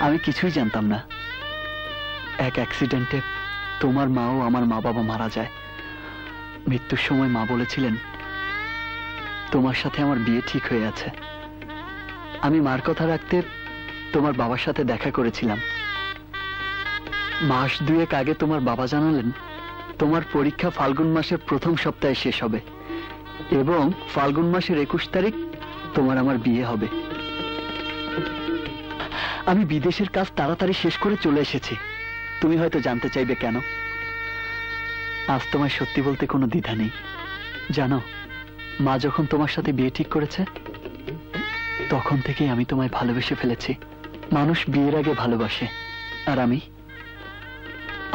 আমি কিছুই জানতাম না। এক অ্যাক্সিডেন্টে তোমার মা ও আমার মা বাবা মারা যায়। মৃত্যুর সময় মা বলেছিলেন তোমার সাথে আমার বিয়ে ঠিক হয়ে আছে। আমি মার কথা রাখতে তোমার বাবার সাথে দেখা করেছিলাম। মাস দুয়েক আগে তোমার বাবা জানালেন তোমার পরীক্ষা ফাল্গুন মাসের প্রথম সপ্তাহে শেষ হবে এবং ফাল্গুন মাসের 21 তারিখ তোমার আমার বিয়ে হবে। আমি বিদেশের কাজ তাড়াতাড়ি শেষ করে চলে এসেছি। তুমি হয়তো জানতে চাইবে কেন। আজ তোমায় সত্যি বলতে কোনো দ্বিধা নেই। জানো, মা যখন তোমার সাথে বিয়ে ঠিক করেছে তখন থেকেই আমি তোমায় ভালোবেসে ফেলেছি। মানুষ বিয়ের আগে ভালোবাসে, আর আমি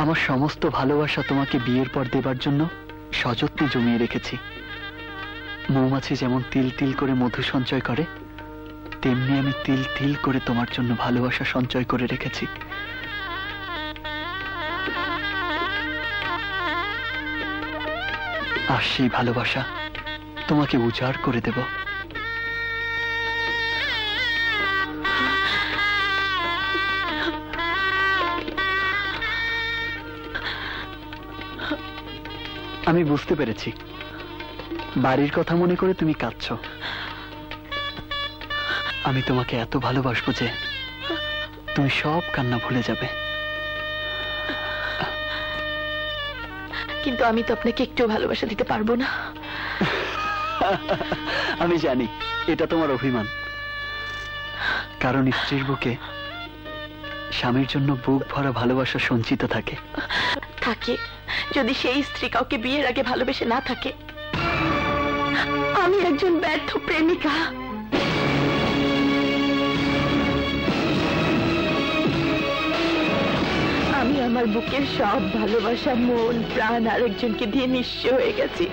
আমার সমস্ত ভালোবাসা তোমাকে বিয়ের পর দেবার জন্য সযত্নে জমিয়ে রেখেছি। মৌমাছি যেমন তিল তিল করে মধু সঞ্চয় করে, তেমনি আমি তিল তিল করে তোমার জন্য ভালোবাসা সঞ্চয় করে রেখেছি। আর সেই ভালোবাসা তোমাকে উজাড় করে দেব। আমি বুঝতে পেরেছি, বাড়ির কথা মনে করে তুমি কাঁদছো। আমি তোমাকে এত ভালোবাসবো যে তুমি সব কান্না ভুলে যাবে। কিন্তু আমি তো আপনাকে একটু ভালোবাসা দিতে পারবো না। আমি জানি এটা তোমার অভিমান, কারণ স্ত্রীর বুকে স্বামীর জন্য বুক ভরা ভালোবাসা সঞ্চিত থাকে। থাকে, যদি সেই স্ত্রী কাউকে বিয়ের আগে ভালোবেসে না থাকে। আমি একজন ব্যর্থ প্রেমিকা। আমি আমার বুকের সব ভালোবাসা, মন প্রাণ আরেকজনকে দিয়ে নিঃস্ব হয়ে গেছি।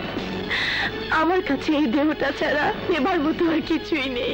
আমার কাছে এই দেহটা ছাড়া নেবার মতো আর কিছুই নেই।